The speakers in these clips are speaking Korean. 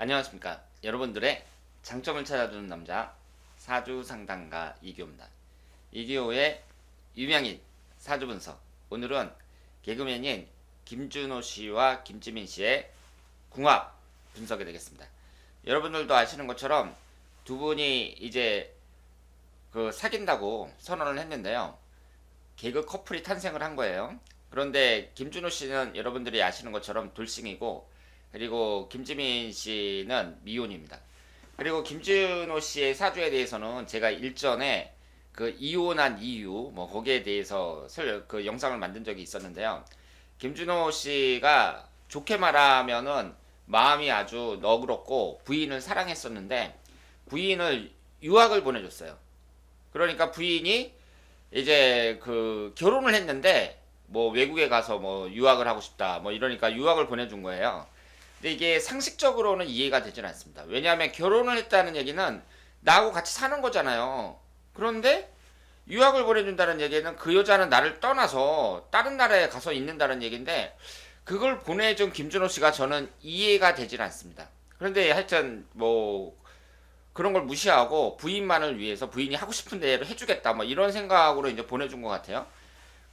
안녕하십니까. 여러분들의 장점을 찾아주는 남자 사주상담가 이기호입니다. 이기호의 유명인 사주분석. 오늘은 개그맨인 김준호 씨와 김지민 씨의 궁합 분석이 되겠습니다. 여러분들도 아시는 것처럼 두 분이 이제 사귄다고 선언을 했는데요. 개그 커플이 탄생을 한 거예요. 그런데 김준호 씨는 여러분들이 아시는 것처럼 돌싱이고, 그리고 김지민 씨는 미혼입니다. 그리고 김준호 씨의 사주에 대해서는 제가 일전에 이혼한 이유 거기에 대해서 영상을 만든 적이 있었는데요. 김준호 씨가 좋게 말하면은 마음이 아주 너그럽고 부인을 사랑했었는데 부인을 유학을 보내줬어요. 그러니까 부인이 이제 결혼을 했는데 외국에 가서 유학을 하고 싶다 이러니까 유학을 보내준 거예요. 근데 이게 상식적으로는 이해가 되진 않습니다. 왜냐하면 결혼을 했다는 얘기는 나하고 같이 사는 거잖아요. 그런데 유학을 보내준다는 얘기는 그 여자는 나를 떠나서 다른 나라에 가서 있는다는 얘기인데, 그걸 보내준 김준호 씨가 저는 이해가 되질 않습니다. 그런데 하여튼 그런 걸 무시하고 부인만을 위해서 부인이 하고 싶은 대로 해주겠다 이런 생각으로 이제 보내준 것 같아요.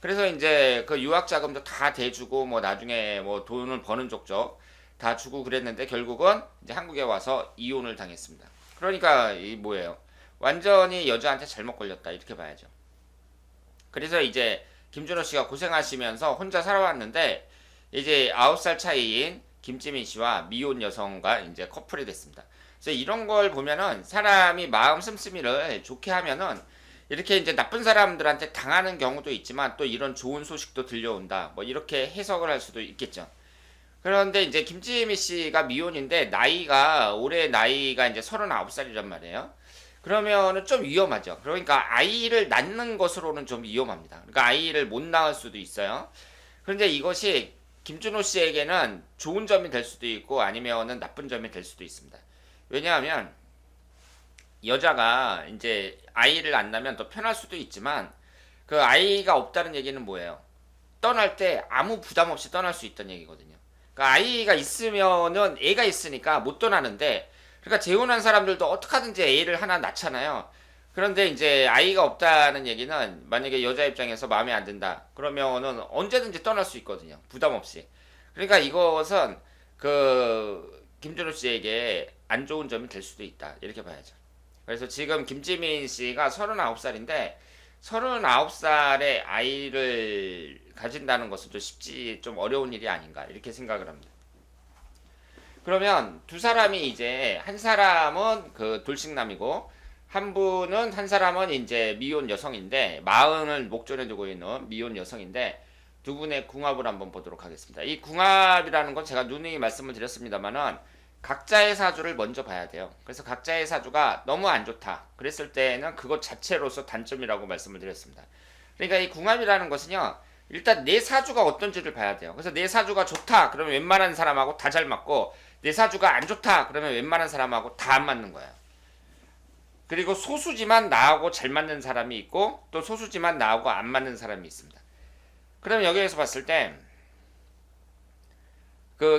그래서 이제 그 유학 자금도 다 대주고 나중에 돈을 버는 족족 다 주고 그랬는데 결국은 이제 한국에 와서 이혼을 당했습니다. 그러니까 이 뭐예요? 완전히 여자한테 잘못 걸렸다 이렇게 봐야죠. 그래서 이제 김준호 씨가 고생하시면서 혼자 살아왔는데 이제 9살 차이인 김지민 씨와 미혼 여성과 이제 커플이 됐습니다. 그래서 이런 걸 보면은 사람이 마음 씀씀이를 좋게 하면은 이렇게 이제 나쁜 사람들한테 당하는 경우도 있지만 또 이런 좋은 소식도 들려온다 이렇게 해석을 할 수도 있겠죠. 그런데 이제 김지미 씨가 미혼인데 올해 나이가 이제 39살이란 말이에요. 그러면은 좀 위험하죠. 그러니까 아이를 낳는 것으로는 좀 위험합니다. 그러니까 아이를 못 낳을 수도 있어요. 그런데 이것이 김준호 씨에게는 좋은 점이 될 수도 있고 아니면은 나쁜 점이 될 수도 있습니다. 왜냐하면 여자가 이제 아이를 안 낳으면 더 편할 수도 있지만 그 아이가 없다는 얘기는 뭐예요? 떠날 때 아무 부담 없이 떠날 수 있다는 얘기거든요. 그러니까 아이가 있으면은 애가 있으니까 못 떠나는데, 그러니까 재혼한 사람들도 어떻게든지 애를 하나 낳잖아요. 그런데 이제 아이가 없다는 얘기는 만약에 여자 입장에서 마음에 안 든다 그러면은 언제든지 떠날 수 있거든요. 부담 없이. 그러니까 이것은 김준호 씨에게 안 좋은 점이 될 수도 있다 이렇게 봐야죠. 그래서 지금 김지민 씨가 39살인데 39살에 아이를 가진다는 것은 좀 어려운 일이 아닌가 이렇게 생각을 합니다. 그러면 두 사람이 이제 한 사람은 돌싱남이고 한 사람은 이제 미혼 여성인데 마흔을 목전에 두고 있는 미혼 여성인데 두 분의 궁합을 한번 보도록 하겠습니다. 이 궁합이라는 건 제가 누누이 말씀을 드렸습니다만은 각자의 사주를 먼저 봐야 돼요. 그래서 각자의 사주가 너무 안 좋다 그랬을 때는 그것 자체로서 단점이라고 말씀을 드렸습니다. 그러니까 이 궁합이라는 것은요, 일단 내 사주가 어떤지를 봐야 돼요. 그래서 내 사주가 좋다 그러면 웬만한 사람하고 다 잘 맞고, 내 사주가 안 좋다 그러면 웬만한 사람하고 다 안 맞는 거예요. 그리고 소수지만 나하고 잘 맞는 사람이 있고 또 소수지만 나하고 안 맞는 사람이 있습니다. 그럼 여기에서 봤을 때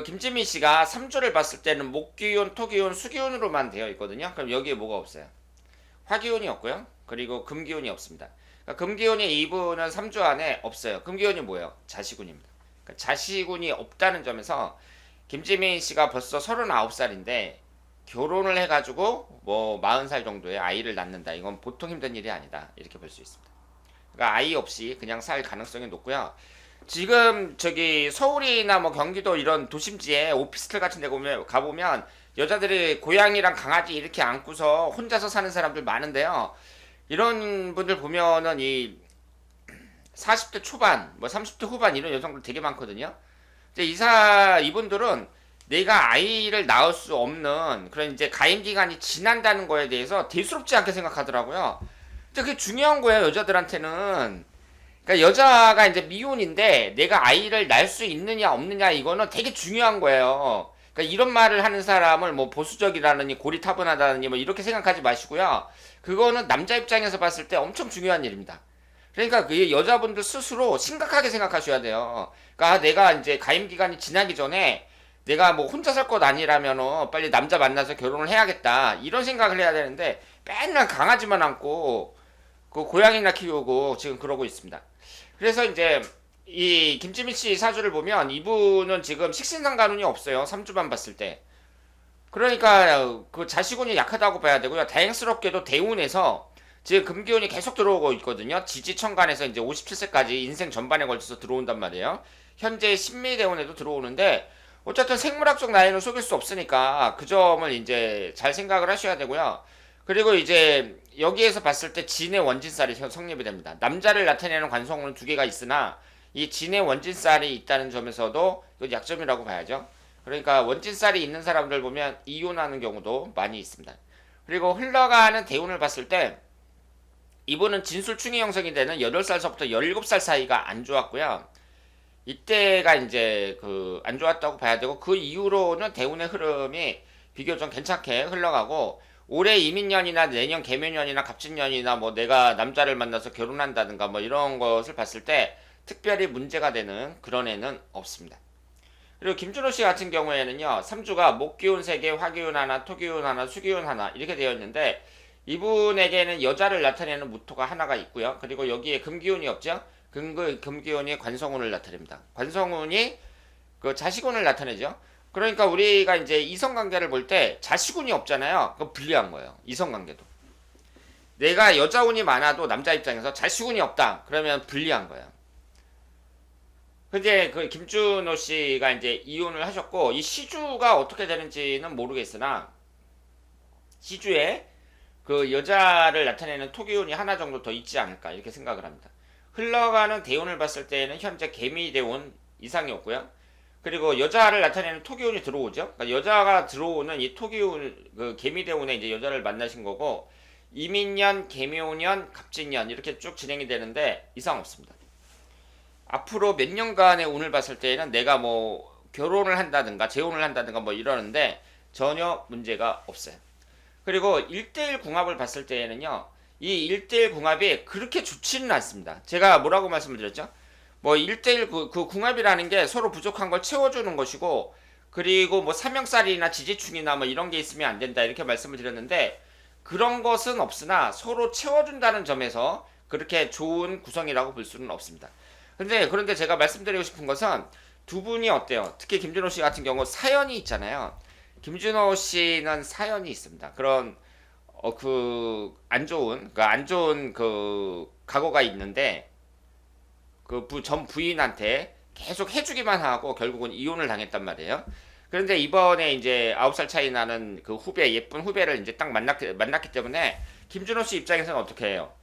김지민 씨가 3주를 봤을 때는 목기운, 토기운, 수기운으로만 되어 있거든요. 그럼 여기에 뭐가 없어요? 화기운이 없고요. 그리고 금기운이 없습니다. 그러니까 금기운이 이분은 3주 안에 없어요. 금기운이 뭐예요? 자시군입니다. 그러니까 자시군이 없다는 점에서 김지민 씨가 벌써 39살인데 결혼을 해가지고 40살 정도에 아이를 낳는다. 이건 보통 힘든 일이 아니다. 이렇게 볼 수 있습니다. 그러니까 아이 없이 그냥 살 가능성이 높고요. 지금 서울이나 경기도 이런 도심지에 오피스텔 같은 데 가보면 여자들이 고양이랑 강아지 이렇게 안고서 혼자서 사는 사람들 많은데요. 이런 분들 보면은 이 40대 초반, 30대 후반 이런 여성들 되게 많거든요. 이분들은 내가 아이를 낳을 수 없는 그런 이제 가임 기간이 지난다는 거에 대해서 대수롭지 않게 생각하더라고요. 근데 그게 중요한 거예요, 여자들한테는. 그러니까 여자가 이제 미혼인데 내가 아이를 낳을 수 있느냐 없느냐 이거는 되게 중요한 거예요. 그러니까 이런 말을 하는 사람을 보수적이라느니 고리타분하다느니 이렇게 생각하지 마시고요. 그거는 남자 입장에서 봤을 때 엄청 중요한 일입니다. 그러니까 그 여자분들 스스로 심각하게 생각하셔야 돼요. 그러니까 내가 이제 가임 기간이 지나기 전에 내가 뭐 혼자 살 것 아니라면은 빨리 남자 만나서 결혼을 해야겠다 이런 생각을 해야 되는데 맨날 강아지만 안고 그 고양이나 키우고 지금 그러고 있습니다. 그래서 이제 이 김지민 씨 사주를 보면 이분은 지금 식신상간운이 없어요. 3주만 봤을 때. 그러니까 그 자식운이 약하다고 봐야 되고요. 다행스럽게도 대운에서 지금 금기운이 계속 들어오고 있거든요. 지지천간에서 이제 57세까지 인생 전반에 걸쳐서 들어온단 말이에요. 현재 신미대운에도 들어오는데 어쨌든 생물학적 나이는 속일 수 없으니까 그 점을 이제 잘 생각을 하셔야 되고요. 그리고 이제 여기에서 봤을 때 진의 원진살이 성립이 됩니다. 남자를 나타내는 관성운은 두 개가 있으나 이 진의 원진살이 있다는 점에서도 약점이라고 봐야죠. 그러니까 원진살이 있는 사람들 보면 이혼하는 경우도 많이 있습니다. 그리고 흘러가는 대운을 봤을 때 이분은 진술충이 형성이 되는 8살서부터 17살 사이가 안 좋았고요. 이때가 이제 그 안 좋았다고 봐야 되고 그 이후로는 대운의 흐름이 비교적 괜찮게 흘러가고 올해 이민년이나 내년 개묘년이나 갑진년이나 뭐 내가 남자를 만나서 결혼한다든가 뭐 이런 것을 봤을 때 특별히 문제가 되는 그런 애는 없습니다. 그리고 김준호 씨 같은 경우에는요, 3주가 목기운 3개, 화기운 하나, 토기운 하나, 수기운 하나 이렇게 되어 있는데 이분에게는 여자를 나타내는 무토가 하나가 있고요. 그리고 여기에 금기운이 없죠. 금기운이 관성운을 나타냅니다. 관성운이 그 자식운을 나타내죠. 그러니까 우리가 이제 이성관계를 볼 때 자식운이 없잖아요. 그거 불리한 거예요. 이성관계도. 내가 여자운이 많아도 남자 입장에서 자식운이 없다. 그러면 불리한 거예요. 근데 그 김준호 씨가 이제 이혼을 하셨고 이 시주가 어떻게 되는지는 모르겠으나 시주에 그 여자를 나타내는 토기운이 하나 정도 더 있지 않을까 이렇게 생각을 합니다. 흘러가는 대운을 봤을 때는 현재 개미대운 이상이 없고요. 그리고 여자를 나타내는 토기운이 들어오죠. 그러니까 여자가 들어오는 이 토기운 그 개미대운에 이제 여자를 만나신 거고 이민년, 개묘년, 갑진년 이렇게 쭉 진행이 되는데 이상 없습니다. 앞으로 몇 년간의 운을 봤을 때에는 내가 뭐 결혼을 한다든가 재혼을 한다든가 뭐 이러는데 전혀 문제가 없어요. 그리고 1대1 궁합을 봤을 때에는요. 이 1대1 궁합이 그렇게 좋지는 않습니다. 제가 뭐라고 말씀을 드렸죠? 뭐 1대1 그 궁합이라는 게 서로 부족한 걸 채워주는 것이고 그리고 뭐 삼형살이나 지지충이나 뭐 이런 게 있으면 안 된다 이렇게 말씀을 드렸는데 그런 것은 없으나 서로 채워준다는 점에서 그렇게 좋은 구성이라고 볼 수는 없습니다. 그런데 제가 말씀드리고 싶은 것은 두 분이 어때요? 특히 김준호 씨 같은 경우 사연이 있잖아요. 김준호 씨는 사연이 있습니다. 그런 그 안 좋은 그 과거가 있는데 그 전 부인한테 계속 해주기만 하고 결국은 이혼을 당했단 말이에요. 그런데 이번에 이제 9살 차이 나는 그 예쁜 후배를 이제 딱 만났기 때문에 김준호 씨 입장에서는 어떻게 해요?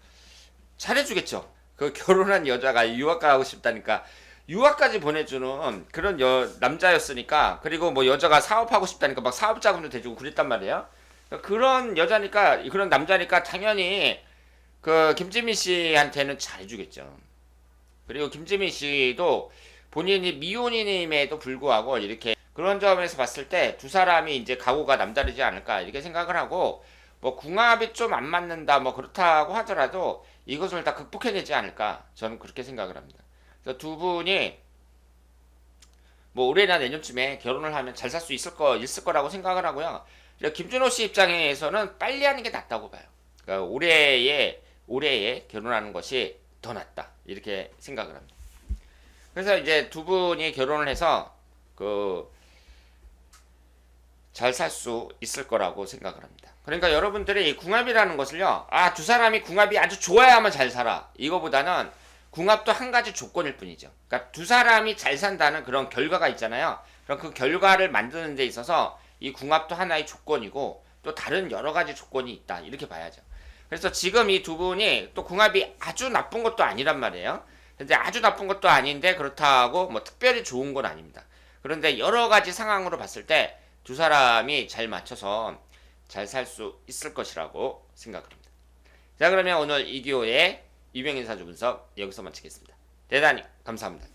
잘해주겠죠. 그 결혼한 여자가 유학 가고 싶다니까 유학까지 보내주는 그런 남자였으니까 그리고 뭐 여자가 사업하고 싶다니까 막 사업 자금도 대주고 그랬단 말이에요. 그런 여자니까 그런 남자니까 당연히 그 김지민 씨한테는 잘해주겠죠. 그리고 김지민 씨도 본인이 미혼인임에도 불구하고 이렇게 그런 점에서 봤을 때 두 사람이 이제 각오가 남다르지 않을까 이렇게 생각을 하고 뭐 궁합이 좀 안 맞는다 뭐 그렇다고 하더라도 이것을 다 극복해내지 않을까 저는 그렇게 생각을 합니다. 그래서 두 분이 뭐 올해나 내년쯤에 결혼을 하면 잘 살 수 있을 거라고 생각을 하고요. 김준호 씨 입장에서는 빨리 하는 게 낫다고 봐요. 그러니까 올해에 결혼하는 것이 더 낫다 이렇게 생각을 합니다. 그래서 이제 두 분이 결혼을 해서 그 잘 살 수 있을 거라고 생각을 합니다. 그러니까 여러분들이 이 궁합이라는 것을요, 두 사람이 궁합이 아주 좋아야만 잘 살아. 이거보다는 궁합도 한 가지 조건일 뿐이죠. 그러니까 두 사람이 잘 산다는 그런 결과가 있잖아요. 그럼 그 결과를 만드는 데 있어서 이 궁합도 하나의 조건이고 또 다른 여러 가지 조건이 있다. 이렇게 봐야죠. 그래서 지금 이 두 분이 또 궁합이 아주 나쁜 것도 아니란 말이에요. 근데 아주 나쁜 것도 아닌데 그렇다고 뭐 특별히 좋은 건 아닙니다. 그런데 여러 가지 상황으로 봤을 때 두 사람이 잘 맞춰서 잘 살 수 있을 것이라고 생각합니다. 자, 그러면 오늘 이기호의 유명인사주 분석 여기서 마치겠습니다. 대단히 감사합니다.